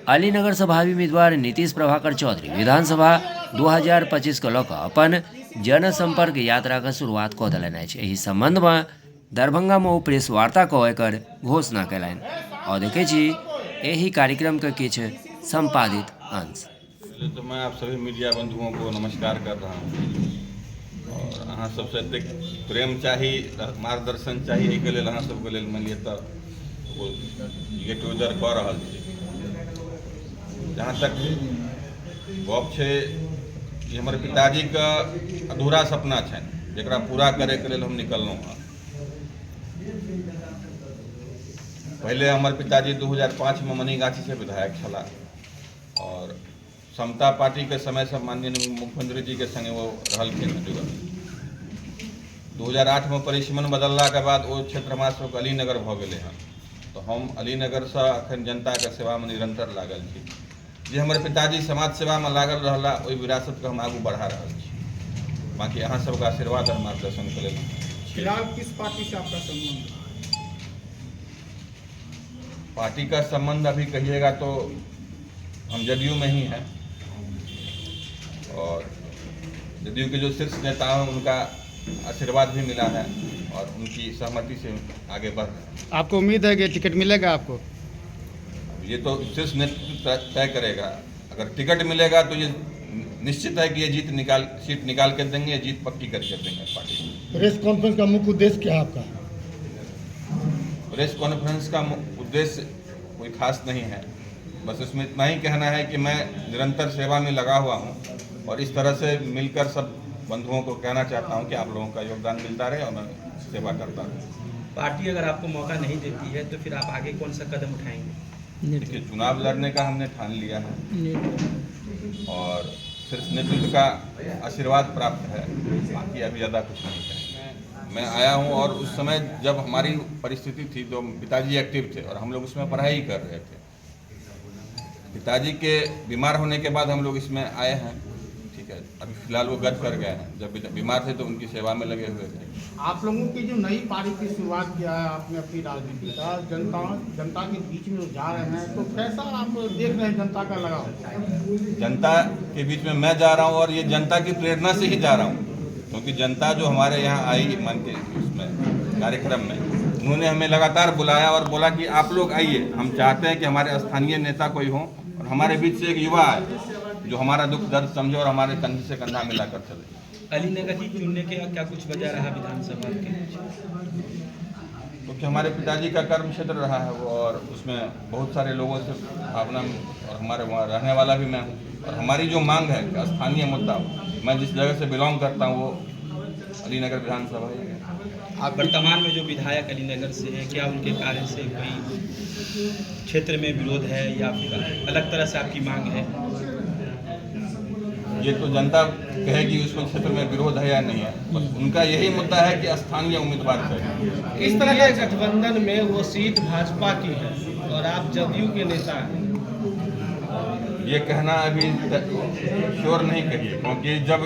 अलीनगर से भावी उम्मीदवार नीतीश प्रभाकर चौधरी विधानसभा 2025 को लऽ अपन जनसंपर्क यात्रा के शुरुआत कऽ देलनि अछि। एहि संबंध में दरभंगा में ओ प्रेस वार्ता कऽ एकर घोषणा कयलनि और देखै छी एहि कार्यक्रम के किछु संपादित अंश। पहले तो मैं आप सभी मीडिया बंधुओं को नमस्कार कर रहा हूँ और अहाँ सबसे एतेक प्रेम चाहिए, मार्गदर्शन चाहिए, एहिके लेल अहाँ सबके लेल मानि लिअ तऽ गेट टुगेदर कऽ रहल छी। जहाँ तक गप छै कि हमर पिताजी का अधूरा सपना छनि जकरा पूरा करैके लेल हम निकललहुँ हँ। पहले हमर पिताजी 2005 में मनीगाछी से विधायक छलाह और समता पार्टी के समय से माननीय मुख्यमंत्री जी के संगे वो रहलखिन जुड़ल। 2008 में परिसीमन बदलला के बाद वो क्षेत्र हमरा सबके अलीनगर भऽ गेलै हँ, तो हम अलीनगर से अखन जनता के सेवा में निरंतर लागल छी। जे हमर पिताजी समाज सेवा में लागल रहला ओहि विरासत के हम आगू बढ़ा रहल छी। बाकी अहाँ सबके आशीर्वाद और मार्गदर्शन के लेल। फिलहाल किस पार्टी से आपका संबंध? पार्टी का संबंध अभी कहिएगा तो हम जदयू में ही हैं और जदयू के जो शीर्ष नेता हैं उनका आशीर्वाद भी मिला है और उनकी सहमति से आगे बढ़ रहे हैं। आपको उम्मीद है कि टिकट मिलेगा आपको? ये तो शीर्ष नेतृत्व तय करेगा। अगर टिकट मिलेगा तो ये निश्चित है कि ये सीट निकाल के देंगे, ये जीत पक्की करके देंगे पार्टी। प्रेस कॉन्फ्रेंस का मुख्य उद्देश्य क्या है आपका? प्रेस कॉन्फ्रेंस का उद्देश्य कोई खास नहीं है, बस इसमें इतना ही कहना है कि मैं निरंतर सेवा में लगा हुआ हूँ और इस तरह से मिलकर सब बंधुओं को कहना चाहता हूँ कि आप लोगों का योगदान मिलता रहे और मैं सेवा करता रहूँ। पार्टी अगर आपको मौका नहीं देती है तो फिर आप आगे कौन सा कदम उठाएंगे? देखिए, चुनाव लड़ने का हमने ठान लिया है और शीर्ष नेतृत्व का आशीर्वाद प्राप्त है, बाकी अभी ज़्यादा कुछ नहीं है। मैं आया हूँ और उस समय जब हमारी परिस्थिति थी तो पिताजी एक्टिव थे और हम लोग उसमें पढ़ाई कर रहे थे। पिताजी के बीमार होने के बाद हम लोग इसमें आए हैं, ठीक है। अभी फिलहाल वो गद कर गए हैं, जब बीमार थे तो उनकी सेवा में लगे हुए थे। आप लोगों की जो नई पारी की शुरुआत किया है आपने अपनी राजनीति का, जनता के बीच में जा रहे हैं, तो कैसा आप देख रहे हैं जनता का लगाव? जनता के बीच में मैं जा रहा हूँ और ये जनता की प्रेरणा से ही जा रहा हूँ, क्योंकि जनता जो हमारे यहाँ आई मन के उसमें कार्यक्रम में, उन्होंने हमें लगातार बुलाया और बोला कि आप लोग आइए, हम चाहते हैं कि हमारे स्थानीय नेता कोई हो और हमारे बीच से एक युवा आए जो हमारा दुख दर्द समझे और हमारे कंधे से कंधा मिलाकर चले। अलीनगर जी चुनने के क्या कुछ वजह रहा विधानसभा के? क्योंकि हमारे पिताजी का कर्म क्षेत्र रहा है वो और उसमें बहुत सारे लोगों से भावना और हमारे वहाँ रहने वाला भी मैं हूँ और हमारी जो मांग है कि स्थानीय मुद्दा, मैं जिस जगह से बिलोंग करता हूँ वो अलीनगर विधानसभा ही है। आप वर्तमान में जो विधायक अलीनगर से हैं, क्या उनके कार्य से कोई क्षेत्र में विरोध है या फिर अलग तरह से आपकी मांग है? ये तो जनता कहेगी उसको क्षेत्र में विरोध है या नहीं है, बस उनका यही मुद्दा है कि स्थानीय उम्मीदवार चाहिए। इस तरह के गठबंधन में वो सीट भाजपा की है और आप जदयू के नेता हैं, ये कहना अभी श्योर नहीं कहिए, क्योंकि जब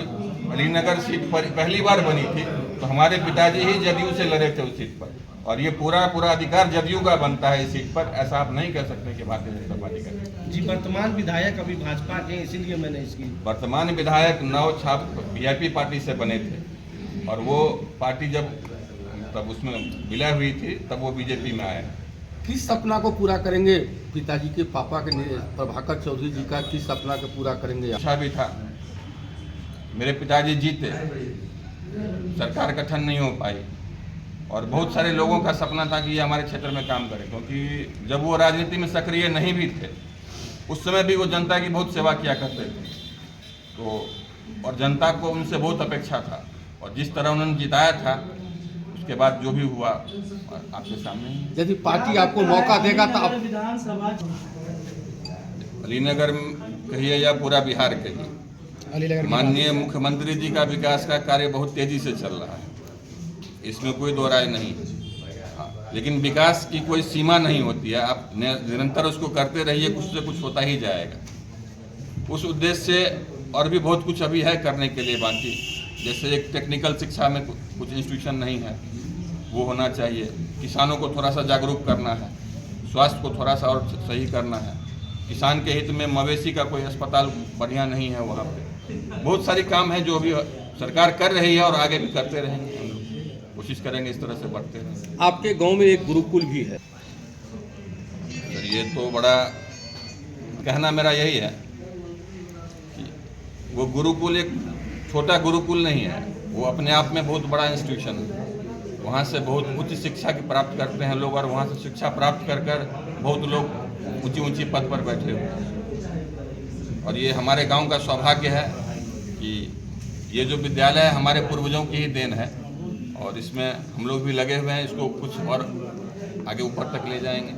अलीनगर सीट पर पहली बार बनी थी तो हमारे पिताजी ही जदयू से लड़े थे उस सीट पर और ये पूरा अधिकार जदयू का बनता है इस सीट पर। ऐसा आप नहीं कह सकते कि भारतीय जनता पार्टी का। जी वर्तमान विधायक अभी भाजपा के, इसीलिए मैंने इसकी वर्तमान विधायक नव छाप वीआईपी पार्टी से बने थे और वो पार्टी जब तब उसमें विलय हुई थी तब वो बीजेपी में आए। किस सपना को पूरा करेंगे पिताजी के पापा के प्रभाकर चौधरी जी का, किस सपना को पूरा करेंगे? अच्छा भी था, मेरे पिताजी जीते, सरकार गठन नहीं हो पाई और बहुत सारे लोगों का सपना था कि ये हमारे क्षेत्र में काम करे, क्योंकि जब वो राजनीति में सक्रिय नहीं भी थे उस समय भी वो जनता की बहुत सेवा किया करते थे तो और जनता को उनसे बहुत अपेक्षा था और जिस तरह उन्होंने जिताया था उसके बाद जो भी हुआ आपके सामने। यदि पार्टी आपको मौका देगा तो आप अलीनगर कहिए या पूरा बिहार कहिए, माननीय मुख्यमंत्री जी का विकास का कार्य बहुत तेजी से चल रहा है, इसमें कोई दो राय नहीं। लेकिन विकास की कोई सीमा नहीं होती है, आप निरंतर उसको करते रहिए, कुछ से कुछ होता ही जाएगा। उस उद्देश्य से और भी बहुत कुछ अभी है करने के लिए बाकी, जैसे एक टेक्निकल शिक्षा में कुछ इंस्टीट्यूशन नहीं है वो होना चाहिए, किसानों को थोड़ा सा जागरूक करना है, स्वास्थ्य को थोड़ा सा और सही करना है किसान के हित में मवेशी का कोई अस्पताल बढ़िया नहीं है वहाँ पे। बहुत सारी काम है जो अभी सरकार कर रही है और आगे भी करते रहेंगे। हम लोग कोशिश करेंगे इस तरह से बढ़ते रहें। आपके गांव में एक गुरुकुल भी है। सर ये तो बड़ा कहना मेरा यही है कि वो गुरुकुल एक छोटा गुरुकुल नहीं है, वो अपने आप में बहुत बड़ा इंस्टीट्यूशन है। वहाँ से बहुत उच्च शिक्षा की प्राप्त करते हैं लोग और वहाँ से शिक्षा प्राप्त कर कर बहुत लोग ऊंची ऊंची पद पर बैठे हुए हैं। और ये हमारे गांव का सौभाग्य है कि ये जो विद्यालय है हमारे पूर्वजों की ही देन है और इसमें हम लोग भी लगे हुए हैं, इसको कुछ और आगे ऊपर तक ले जाएंगे।